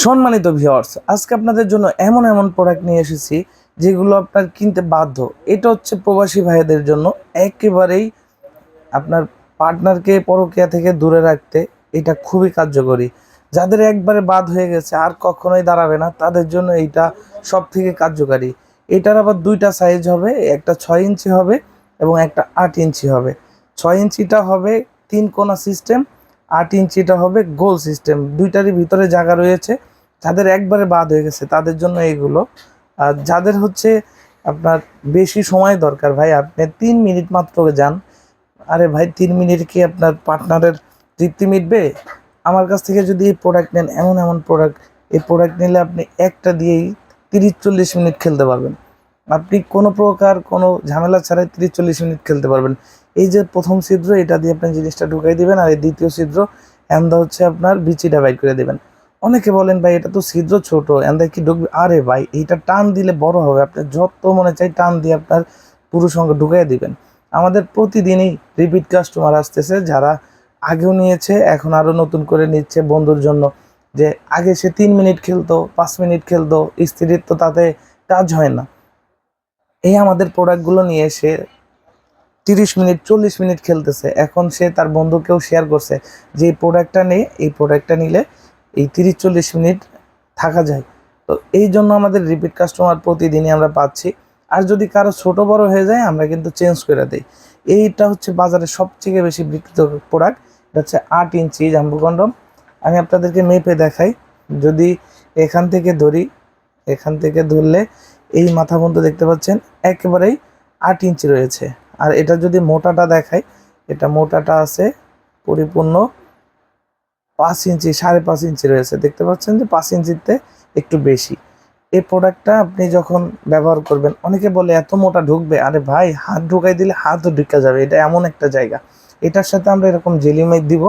সম্মানিত ভিউয়ার্স, আজকে আপনাদের জন্য এমন এমন প্রোডাক্ট নিয়ে এসেছি যেগুলো আপনার কিনতে বাধ্য। এটা হচ্ছে প্রবাসী ভাইদের জন্য একেবারেই আপনার পার্টনারকে পরকীয়া থেকে দূরে রাখতে এটা খুবই কার্যকরী। যাদের একবারে বাদ হয়ে গেছে আর কখনোই দাঁড়াবে না তাদের জন্য এইটা সব থেকে কার্যকারী। এটার আবার দুইটা সাইজ হবে, একটা 6 ইঞ্চি হবে এবং একটা 8 ইঞ্চি হবে। 6 ইঞ্চিটা হবে 3 কোণা সিস্টেম, 8 ইঞ্চিটা হবে গোল সিস্টেম। দুইটারই ভিতরে জায়গা রয়েছে। যাদের একবারে বাদ হয়ে গেছে তাদের জন্য এইগুলো। আর যাদের হচ্ছে আপনার বেশি সময় দরকার, ভাই আপনি 3 মিনিট মাত্র যান। আরে ভাই 3 মিনিট কি আপনার পার্টনারের তৃপ্তি মিটবে? আমার কাছ থেকে যদি এই প্রোডাক্ট নেন, এমন এমন প্রোডাক্ট, এই প্রোডাক্ট নিলে আপনি একটা দিয়েই 30-40 মিনিট খেলতে পারবেন। আপনি কোনো প্রকার কোনো ঝামেলা ছাড়াই 30-40 মিনিট খেলতে পারবেন। এই যে প্রথম ছিদ্র, এটা দিয়ে আপনি জিনিসটা ঢুকাই দিবেন, আর এই দ্বিতীয় ছিদ্র এন্দা হচ্ছে আপনার বিচিটা বাইর করে দিবেন। অনেকে বলেন ভাই এটা তো ছিদ্র ছোট, এন্দা কি ঢুকবে? আরে ভাই এইটা টান দিলে বড় হবে, আপনি যত মনে চাই টান দিয়ে আপনার পুরুষ অঙ্গ ঢুকাই দিবেন। আমাদের প্রতিদিনই রিপিট কাস্টমার আসতেছে, যারা আগেও নিয়েছে এখন আরও নতুন করে নিচ্ছে বন্ধুর জন্য। যে আগে সে 3 মিনিট খেলতো, 5 মিনিট খেলতো, স্ত্রীর তো তাতে কাজ হয় না। এই আমাদের প্রোডাক্টগুলো নিয়ে সে 30 মিনিট 40 মিনিট খেলতেছে। এখন সে তার বন্ধুকেও শেয়ার করছে যে এই প্রোডাক্টটা নিয়ে, এই প্রোডাক্টটা নিলে এই 30-40 মিনিট থাকা যায়। তো এই জন্য আমাদের রিপিট কাস্টমার প্রতিদিনই আমরা পাচ্ছি। আর যদি কারো ছোট বড় হয়ে যায় আমরা কিন্তু চেঞ্জ করে দিই। এইটা হচ্ছে বাজারে সবথেকে বেশি বিক্রিত প্রোডাক্ট। এটা হচ্ছে 8 ইঞ্চি জাম্বো কন্ডম। আমি আপনাদেরকে মেপে দেখাই। যদি এখান থেকে ধরি, এখান থেকে ধরলে এই মাথা পর্যন্ত দেখতে পাচ্ছেন একেবারেই 8 ইঞ্চি রয়েছে। আর এটা যদি মোটাটা দেখাই, এটা মোটাটা আছে পরিপূর্ণ 5 ইঞ্চি, 5.5 ইঞ্চি রয়েছে। দেখতে পাচ্ছেন যে 5 ইঞ্চিতে একটু বেশি। এই প্রোডাক্টটা আপনি যখন ব্যবহার করবেন, অনেকে বলে এত মোটা ঢুকবে। আরে ভাই হাত ঢুকাই দিলে হাতও ঢুকা যাবে, এটা এমন একটা জায়গা। এটার সাথে আমরা এরকম জেলি মেখ দিব,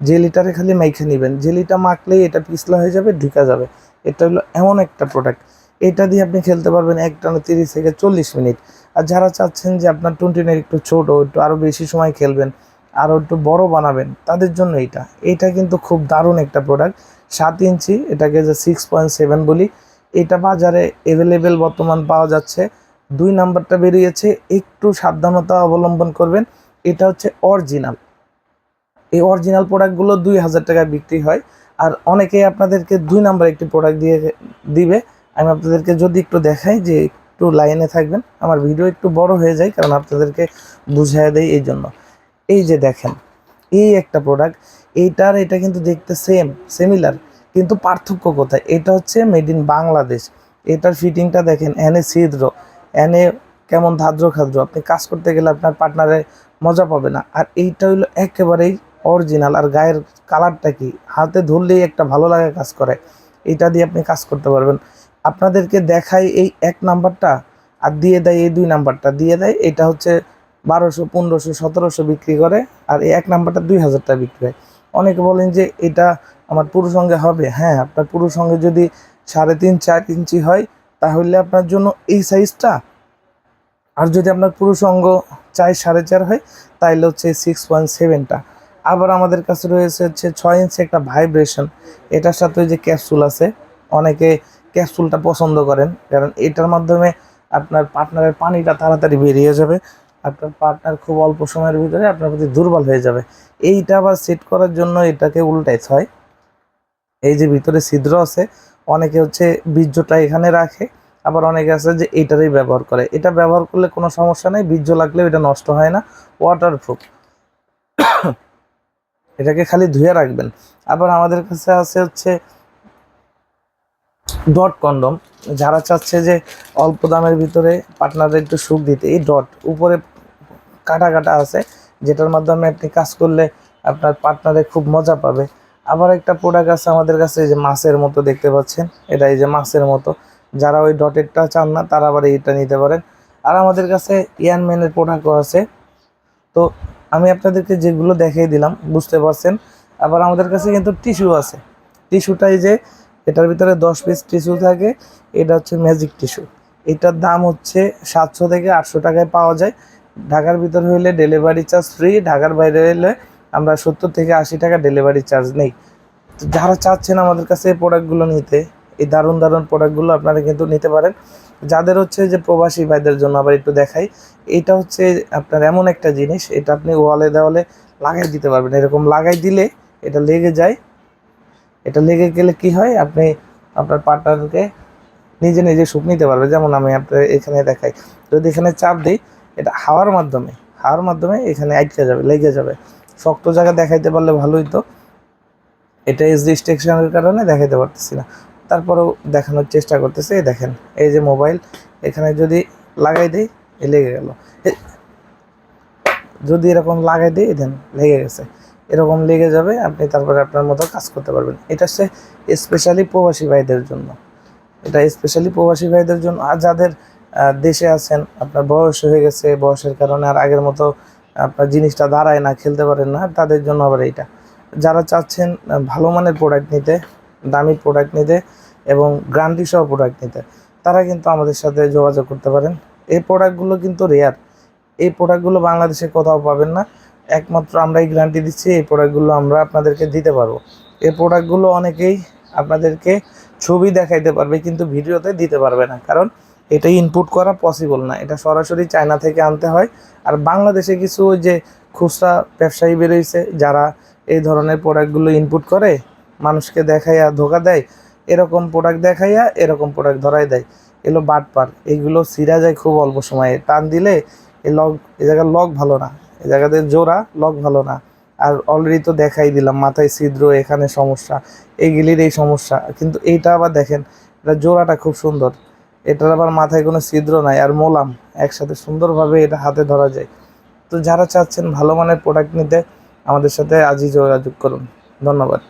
জেলিটারে খালি মেখে নেবেন, জেলিটা মাখলেই এটা পিছলা হয়ে যাবে, ঢুকা যাবে। এটা হলো এমন একটা প্রোডাক্ট, এটা দিয়ে আপনি খেলতে পারবেন একটানা 30 থেকে 40 মিনিট। আর যারা চাচ্ছেন যে আপনার টুনটুনের একটু ছোটো, একটু আরও বেশি সময় খেলবেন, আরও একটু বড় বানাবেন, তাদের জন্য এইটা কিন্তু খুব দারুণ একটা প্রোডাক্ট। 7 ইঞ্চি, এটাকে যে 6.7 বলি। এটা বাজারে অ্যাভেলেবেল বর্তমান পাওয়া যাচ্ছে। 2 নাম্বারটা বেরিয়েছে, একটু সাবধানতা অবলম্বন করবেন। এটা হচ্ছে অরিজিনাল। এই অরিজিনাল প্রোডাক্টগুলো 2000 টাকায় বিক্রি হয়। আর অনেকেই আপনাদেরকে 2 নাম্বার একটি প্রোডাক্ট দিবে। আমি আপনাদেরকে যদি একটু দেখাই, যে একটু লাইনে থাকবেন, আমার ভিডিও একটু বড় হয়ে যায় কারণ আপনাদেরকে বুঝিয়ে দেয় এই জন্য। এই যে দেখেন, এই একটা প্রোডাক্ট, এটা কিন্তু দেখতে সিমিলার, কিন্তু পার্থক্য কোথায়? এটা হচ্ছে মেড ইন বাংলাদেশ। এটার ফিটিংটা দেখেন, এনে ছিদ্র, এনে কেমন ধাদ্র খাদ্র, আপনি কাজ করতে গেলে আপনার পার্টনারে মজা পাবে না। আর এইটা হইলো একেবারেই অরিজিনাল। আর গায়ের কালারটা কি, হাতে ধরলেই একটা ভালো লাগা কাজ করে। এটা দিয়ে আপনি কাজ করতে পারবেন। আপনাদেরকে দেখাই এই 1 নাম্বারটা, আর দিয়ে দেয় এই 2 নাম্বারটা দিয়ে দেয়। এটা হচ্ছে 1200, 1500, 1700 বিক্রি করে। আর এই 1 নাম্বারটা 2000 টাকা বিক্রি হয়। অনেকে বলেন যে এটা আমার পুরুষ অঙ্গে হবে। হ্যাঁ, আপনার পুরুষ অঙ্গে যদি 3.5-4 ইঞ্চি হয় তাহলে আপনার জন্য এই সাইজটা। আর যদি আপনার পুরুষ অঙ্গ 4-4.5 হয় তাহলে হচ্ছে 6.7টা। আবার আমাদের কাছে রয়েছে হচ্ছে 6 ইঞ্চি একটা ভাইব্রেশন। এটার সাথে ওই যে ক্যাপসুল আছে, অনেকে ক্যাপসুলটা পছন্দ করেন কারণ এটার মাধ্যমে আপনার পার্টনারের পানিটা তাড়াতাড়ি বেরিয়ে যাবে। আপনার পার্টনার খুব অল্প সময়ের ভিতরে আপনার প্রতি দুর্বল হয়ে যাবে। এইটা আবার সেট করার জন্য এটাকে উল্টাইতে হয়। এই যে ভিতরে ছিদ্র আছে, অনেকে হচ্ছে বীর্যটা এখানে রাখে, আবার অনেকে আছে যে এইটারই ব্যবহার করে। এটা ব্যবহার করলে কোনো সমস্যা নেই, বীর্য লাগলেও এটা নষ্ট হয় না, ওয়াটারপ্রুফ। এটাকে খালি ধুয়ে রাখবেন। আবার আমাদের কাছে আছে হচ্ছে ডট কন্ডম। যারা চাচ্ছে যে অল্প দামের ভিতরে পার্টনারের একটু সুখ দিতে, এই ডট উপরে কাটা কাটা আছে, যেটার মাধ্যমে আপনি কাজ করলে আপনার পার্টনারে খুব মজা পাবে। আবার একটা প্রোডাক্ট আছে আমাদের কাছে, এই যে মাছের মতো দেখতে পাচ্ছেন, এটা এই যে মাছের মতো। যারা ওই ডটেরটা চান না তারা আবার এইটা নিতে পারেন। আর আমাদের কাছে ইয়ানম্যানের প্রোডাক্টও আছে। তো আমি আপনাদেরকে যেগুলো দেখিয়ে দিলাম বুঝতে পারছেন। আবার আমাদের কাছে কিন্তু টিস্যু আছে। টিস্যুটাই যে এটার ভিতরে 10 পিস টিস্যু থাকে। এটা হচ্ছে ম্যাজিক টিস্যু। এটার দাম হচ্ছে 700 থেকে 800 টাকায় পাওয়া যায়। ঢাকার ভিতরে হইলে ডেলিভারি চার্জ ফ্রি, ঢাকার বাইরে হইলে আমরা 70 থেকে 80 টাকা ডেলিভারি চার্জ নেই। তো যারা চাচ্ছেন আমাদের কাছে এই প্রোডাক্টগুলো নিতে, এই দারুণ দারুণ প্রোডাক্টগুলো আপনারা কিন্তু নিতে পারেন। যাদের হচ্ছে যে প্রবাসী ভাইদের জন্য আবার একটু দেখাই, এটা হচ্ছে আপনার এমন একটা জিনিস, এটা আপনি ওয়ালে দেওয়ালে লাগাই দিতে পারবেন। এরকম লাগাই দিলে এটা লেগে যায়। এটা লেগে গেলে কি হয়, আপনি আপনার পার্টনারকে নিজে নিজে সুখ নিতে পারবে। যেমন আমি আপনার এখানে দেখাই, যদি এখানে চাপ দিই, এটা হাওয়ার মাধ্যমে এখানে আটকে যাবে, লেগে যাবে। শক্ত জায়গা দেখাইতে পারলে ভালোই। তো এটা এজ রেস্ট্রিকশনের কারণে দেখাইতে পারতেছি না, তারপরেও দেখানোর চেষ্টা করতেছি। এই দেখেন, এই যে মোবাইল এখানে যদি লাগাই দিই, লেগে গেল। যদি এরকম লাগাই দিই, দেন লেগে গেছে, এরকম লেগে যাবে। আপনি তারপরে আপনার মতো কাজ করতে পারবেন। এটা হচ্ছে স্পেশালি প্রবাসী ভাইদের জন্য। এটা স্পেশালি প্রবাসী ভাইদের জন্য। আর যাদের দেশে আছেন, আপনার বয়স হয়ে গেছে, বয়সের কারণে আর আগের মতো আপনার জিনিসটা দাঁড়ায় না, খেলতে পারেন না, তাদের জন্য আবার এইটা। যারা চাচ্ছেন ভালো মানের প্রোডাক্ট নিতে, দামি প্রোডাক্ট নিতে এবং গ্যারান্টি সহ প্রোডাক্ট নিতে, তারা কিন্তু আমাদের সাথে যোগাযোগ করতে পারেন। এই প্রোডাক্টগুলো কিন্তু রেয়ার, এই প্রোডাক্টগুলো বাংলাদেশে কোথাও পাবেন না। একমাত্র আমরাই গ্যারান্টি দিচ্ছি, এই প্রোডাক্টগুলো আমরা আপনাদেরকে দিতে পারবো। এই প্রোডাক্টগুলো অনেকেই আপনাদেরকে ছবি দেখাইতে পারবে, কিন্তু ভিডিওতে দিতে পারবে না, কারণ এটা ইনপুট করা পসিবল না। এটা সরাসরি চায়না থেকে আনতে হয়। আর বাংলাদেশে কিছু ওই যে খুচরা ব্যবসায়ী বেরোইছে, যারা এই ধরনের প্রোডাক্টগুলো ইনপুট করে মানুষকে দেখাইয়া ধোকা দেয়। এরকম প্রোডাক্ট দেখাইয়া এরকম প্রোডাক্ট ধরাই দেয়। এগুলো বাটপার, এগুলো ছিঁড়া যায় খুব অল্প সময়ে। টান দিলে এই জায়গার লক ভালো না, এই জায়গাতে জোড়া লক ভালো না। আর অলরেডি তো দেখাই দিলাম, মাথায় ছিদ্র, এখানে সমস্যা, এইগুলির এই সমস্যা। কিন্তু এইটা আবার দেখেন, এটা জোড়াটা খুব সুন্দর, এটার আবার মাথায় কোনো ছিদ্র নাই, আর মোলাম একসাথে সুন্দরভাবে এটা হাতে ধরা যায়। তো যারা চাচ্ছেন ভালো মানের প্রোডাক্ট নিতে, আমাদের সাথে আজই যোগাযোগ করুন। ধন্যবাদ।